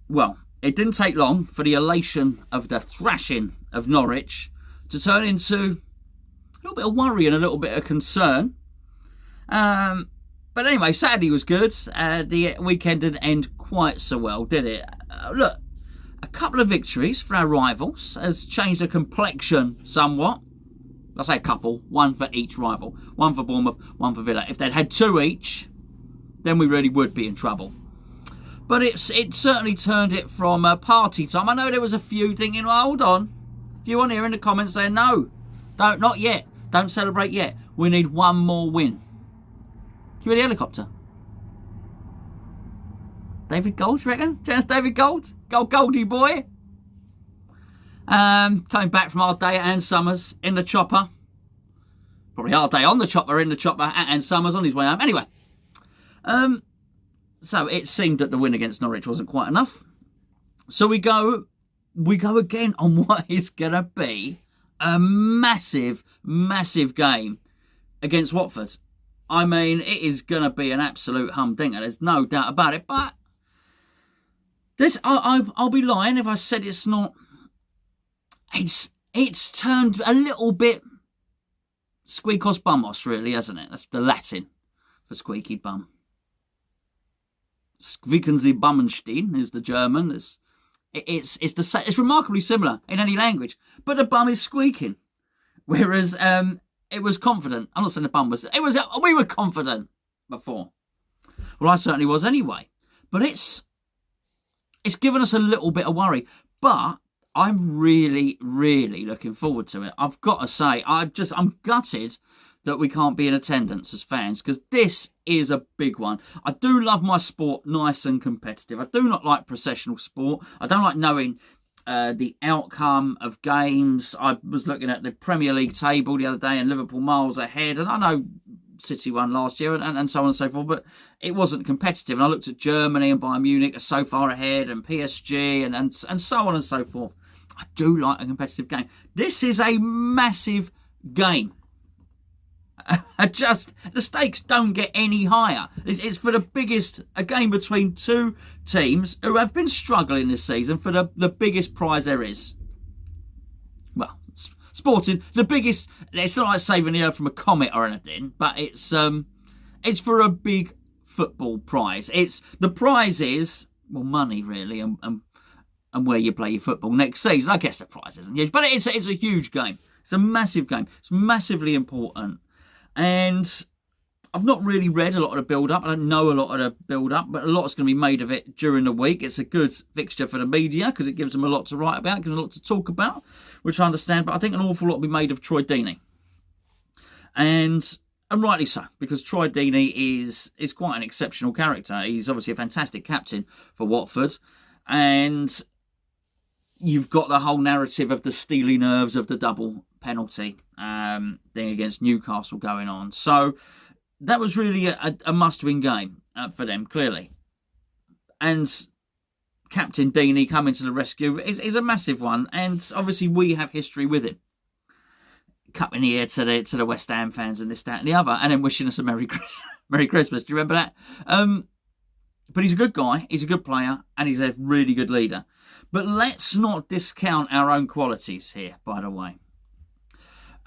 Well, it didn't take long for the elation of the thrashing of Norwich to turn into a little bit of worry and a little bit of concern. But anyway, Saturday was good. The weekend didn't end quite so well, did it? Look, a couple of victories for our rivals has changed the complexion somewhat. I say a couple, one for each rival. One for Bournemouth, one for Villa. If they'd had two each, then we really would be in trouble. But it certainly turned it from party time. I know there was a few thinking, well, hold on. A few on here in the comments saying, no, not yet. Don't celebrate yet. We need one more win. Give me the helicopter. David Gold, you reckon? Chance David Gold? Goldie boy. Coming back from our day at Ann Summers in the chopper. Probably our day on the chopper, in the chopper at Ann Summers on his way home. Anyway. So it seemed that the win against Norwich wasn't quite enough. So we go again on what is going to be a massive, massive game against Watford. I mean, it is going to be an absolute humdinger. There's no doubt about it. But this, I'll be lying if I said it's not. It's turned a little bit squeakos bummos, really, hasn't it? That's the Latin for squeaky bum. Squeaken Sie Bummenstein is the German. It's remarkably similar in any language, but the bum is squeaking, whereas it was confident. I'm not saying the bum was. We were confident before. Well, I certainly was anyway. But it's given us a little bit of worry. But I'm really, really looking forward to it. I've got to say, I'm gutted that we can't be in attendance as fans, because this is a big one. I do love my sport nice and competitive. I do not like processional sport. I don't like knowing the outcome of games. I was looking at the Premier League table the other day and Liverpool miles ahead, and I know City won last year and so on and so forth, but it wasn't competitive. And I looked at Germany and Bayern Munich are so far ahead, and PSG and so on and so forth. I do like a competitive game. This is a massive game. Just the stakes don't get any higher. It's for the biggest, a game between two teams who have been struggling this season for the biggest prize there is. Well, sporting, the biggest. It's not like saving the earth from a comet or anything, but it's for a big football prize. The prize is, well, money really, and where you play your football next season. I guess the prize isn't huge, but it's a huge game. It's a massive game. It's massively important. And I've not really read a lot of the build-up. I don't know a lot of the build-up, but a lot's going to be made of it during the week. It's a good fixture for the media because it gives them a lot to write about, gives them a lot to talk about, which I understand. But I think an awful lot will be made of Troy Deeney. And rightly so, because Troy Deeney is quite an exceptional character. He's obviously a fantastic captain for Watford. And you've got the whole narrative of the steely nerves of the double penalty thing against Newcastle going on. So that was really a must-win game for them, clearly. And Captain Deeney coming to the rescue is a massive one. And obviously we have history with him. Cup in the ear to the West Ham fans and this, that and the other. And then wishing us a Merry Christmas. Do you remember that? But he's a good guy. He's a good player. And he's a really good leader. But let's not discount our own qualities here, by the way.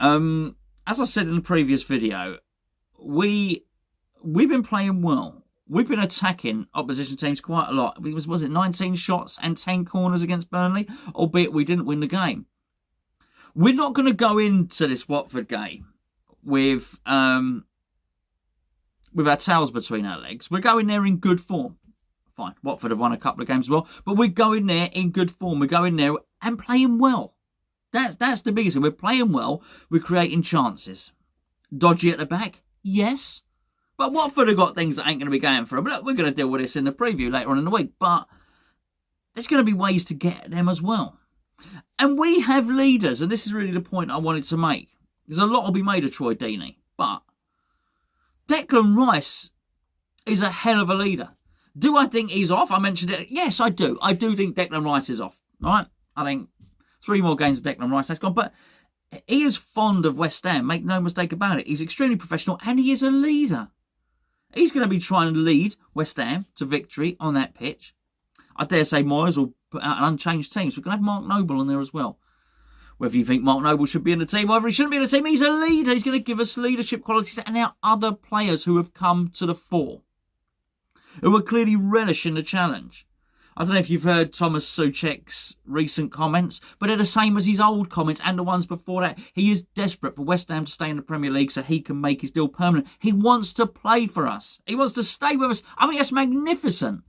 As I said in the previous video, we've been playing well. We've been attacking opposition teams quite a lot. Was it 19 shots and 10 corners against Burnley? Albeit we didn't win the game. We're not going to go into this Watford game with our tails between our legs. We're going there in good form. Fine, Watford have won a couple of games as well, but we're going there in good form. We're going there and playing well. That's the biggest thing. We're playing well. We're creating chances. Dodgy at the back? Yes. But Watford have got things that ain't going to be going for them. Look, we're going to deal with this in the preview later on in the week, but there's going to be ways to get at them as well. And we have leaders, and this is really the point I wanted to make. There's a lot will be made of Troy Deeney, but Declan Rice is a hell of a leader. Do I think he's off? I mentioned it. Yes, I do. I do think Declan Rice is off. All right? I think 3 more games of Declan Rice, that's gone. But he is fond of West Ham. Make no mistake about it. He's extremely professional and he is a leader. He's going to be trying to lead West Ham to victory on that pitch. I dare say Moyes will put out an unchanged team, so we can have Mark Noble in there as well. Whether you think Mark Noble should be in the team, whether he shouldn't be in the team, he's a leader. He's going to give us leadership qualities. And now other players who have come to the fore, who are clearly relishing the challenge. I don't know if you've heard Thomas Souček's recent comments, but they're the same as his old comments and the ones before that. He is desperate for West Ham to stay in the Premier League so he can make his deal permanent. He wants to play for us. He wants to stay with us. I mean, that's magnificent.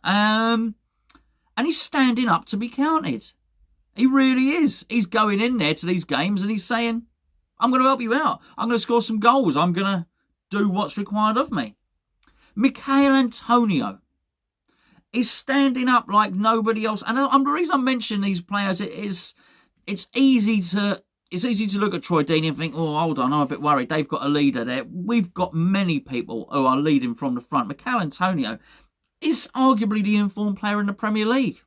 And he's standing up to be counted. He really is. He's going in there to these games and he's saying, I'm going to help you out. I'm going to score some goals. I'm going to do what's required of me. Michail Antonio is standing up like nobody else. And the reason I mention these players is it's easy to look at Troy Deeney and think, oh, hold on, I'm a bit worried. They've got a leader there. We've got many people who are leading from the front. Michail Antonio is arguably the informed player in the Premier League.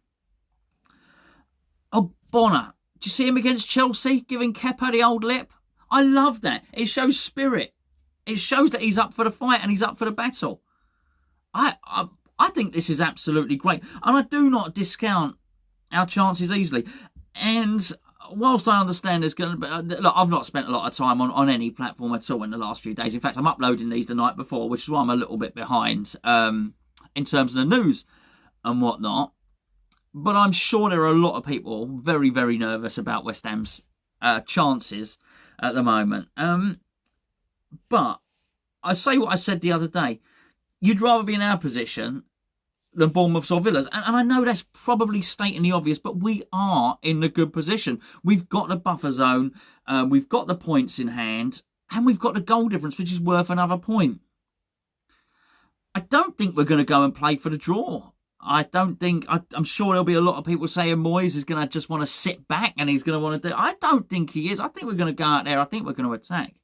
Oh, Bonner. Do you see him against Chelsea giving Kepa the old lip? I love that. It shows spirit. It shows that he's up for the fight and he's up for the battle. I think this is absolutely great. And I do not discount our chances easily. And whilst I understand there's going to be... Look, I've not spent a lot of time on any platform at all in the last few days. In fact, I'm uploading these the night before, which is why I'm a little bit behind in terms of the news and whatnot. But I'm sure there are a lot of people very, very nervous about West Ham's chances at the moment. But I say what I said the other day. You'd rather be in our position than Bournemouth's or Villa's. And I know that's probably stating the obvious, but we are in a good position. We've got the buffer zone, we've got the points in hand, and we've got the goal difference, which is worth another point. I don't think we're going to go and play for the draw. I'm sure there'll be a lot of people saying Moyes is going to just want to sit back and he's going to want to do... I don't think he is. I think we're going to go out there. I think we're going to attack.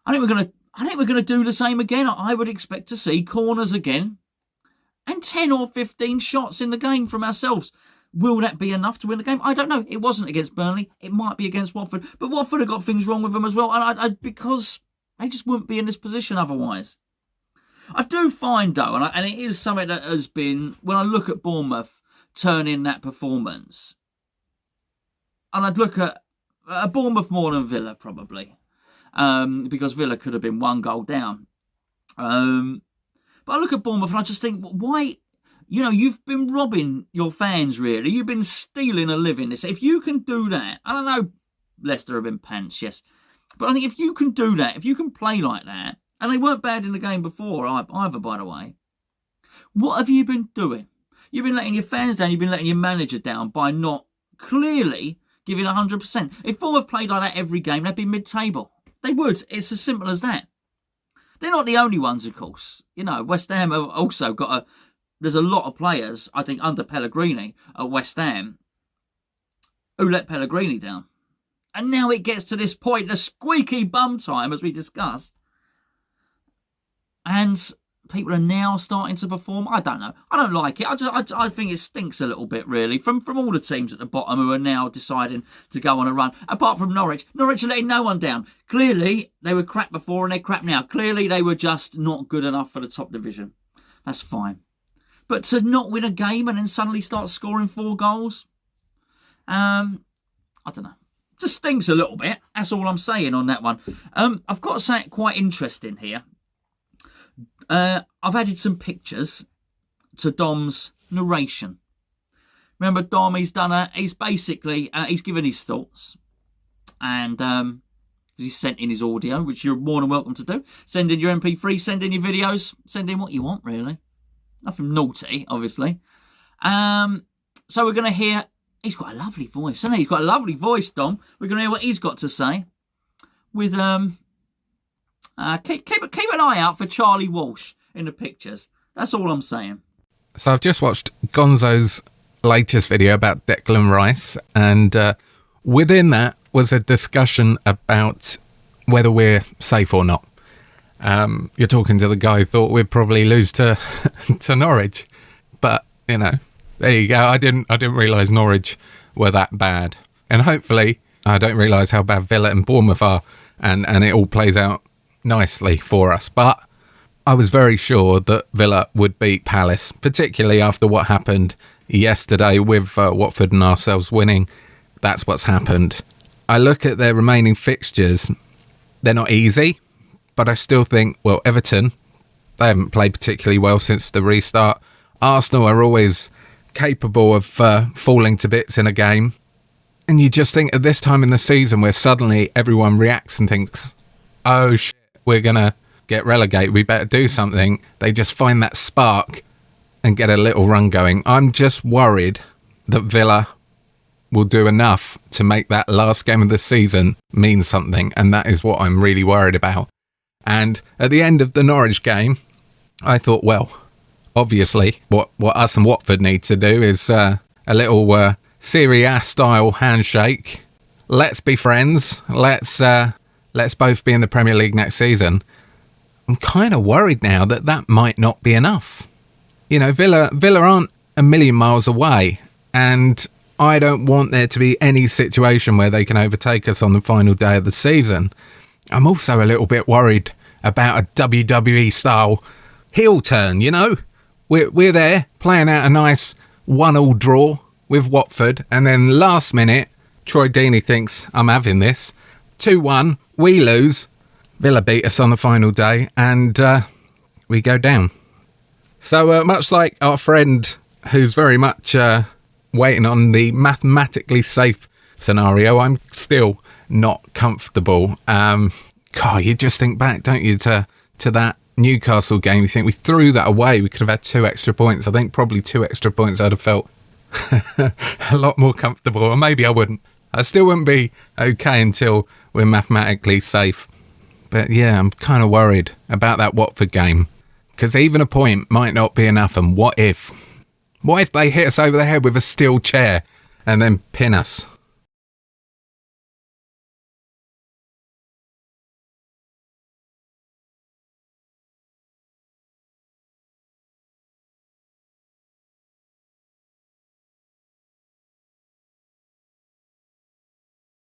I think we're going to do the same again. I would expect to see corners again and 10 or 15 shots in the game from ourselves. Will that be enough to win the game? I don't know. It wasn't against Burnley. It might be against Watford. But Watford have got things wrong with them as well. And because they just wouldn't be in this position otherwise. I do find, though, and it is something that has been, when I look at Bournemouth turning that performance, and I'd look at Bournemouth more than Villa, probably, because Villa could have been one goal down. But I look at Bournemouth and I just think, why, you've been robbing your fans, really. You've been stealing a living. If you can do that, I don't know, Leicester have been pants, yes. But I think if you can do that, if you can play like that, and they weren't bad in the game before either, by the way, what have you been doing? You've been letting your fans down, you've been letting your manager down by not clearly giving 100%. If Bournemouth played like that every game, they'd be mid-table. They would. It's as simple as that. They're not the only ones, of course. West Ham have also got there's a lot of players, I think, under Pellegrini at West Ham who let Pellegrini down. And now it gets to this point, the squeaky bum time, as we discussed. And people are now starting to perform. I don't know. I don't like it. I think it stinks a little bit, really, from all the teams at the bottom who are now deciding to go on a run. Apart from Norwich. Norwich are letting no one down. Clearly, they were crap before and they're crap now. Clearly, they were just not good enough for the top division. That's fine. But to not win a game and then suddenly start scoring 4 goals, I don't know. Just stinks a little bit. That's all I'm saying on that one. I've got something quite interesting here. I've added some pictures to Dom's narration. Remember, Dom, he's given his thoughts. And he's sent in his audio, which you're more than welcome to do. Send in your MP3, send in your videos, send in what you want, really. Nothing naughty, obviously. So we're going to hear... He's got a lovely voice, hasn't he? He's got a lovely voice, Dom. We're going to hear what he's got to say with... Keep an eye out for Charlie Walsh in the pictures. That's all I'm saying. So I've just watched Gonzo's latest video about Declan Rice, and within that was a discussion about whether we're safe or not. You're talking to the guy who thought we'd probably lose to Norwich, but there you go. I didn't realise Norwich were that bad, and hopefully I don't realise how bad Villa and Bournemouth are, and it all plays out nicely for us. But I was very sure that Villa would beat Palace, particularly after what happened yesterday with Watford and ourselves winning. That's what's happened. I look at their remaining fixtures. They're not easy, but I still think, well, Everton, they haven't played particularly well since the restart. Arsenal are always capable of falling to bits in a game. And you just think at this time in the season where suddenly everyone reacts and thinks, oh shit, we're going to get relegated, we better do something. They just find that spark and get a little run going. I'm just worried that Villa will do enough to make that last game of the season mean something. And that is what I'm really worried about. And at the end of the Norwich game, I thought, well, obviously what us and Watford need to do is a little Serie A style handshake. Let's be friends. Let's both be in the Premier League next season. I'm kind of worried now that might not be enough. You know, Villa aren't a million miles away, and I don't want there to be any situation where they can overtake us on the final day of the season. I'm also a little bit worried about a WWE style heel turn, you know? We're there playing out a nice 1-1 draw with Watford, and then last minute, Troy Deeney thinks, I'm having this. 2-1, we lose. Villa beat us on the final day, and we go down. So much like our friend who's very much waiting on the mathematically safe scenario, I'm still not comfortable. God, you just think back, don't you, to that Newcastle game. You think we threw that away. We could have had 2 extra points. I think probably 2 extra points I'd have felt a lot more comfortable, or maybe I wouldn't. I still wouldn't be okay until we're mathematically safe. But yeah, I'm kind of worried about that Watford game, because even a point might not be enough. And what if they hit us over the head with a steel chair and then pin us?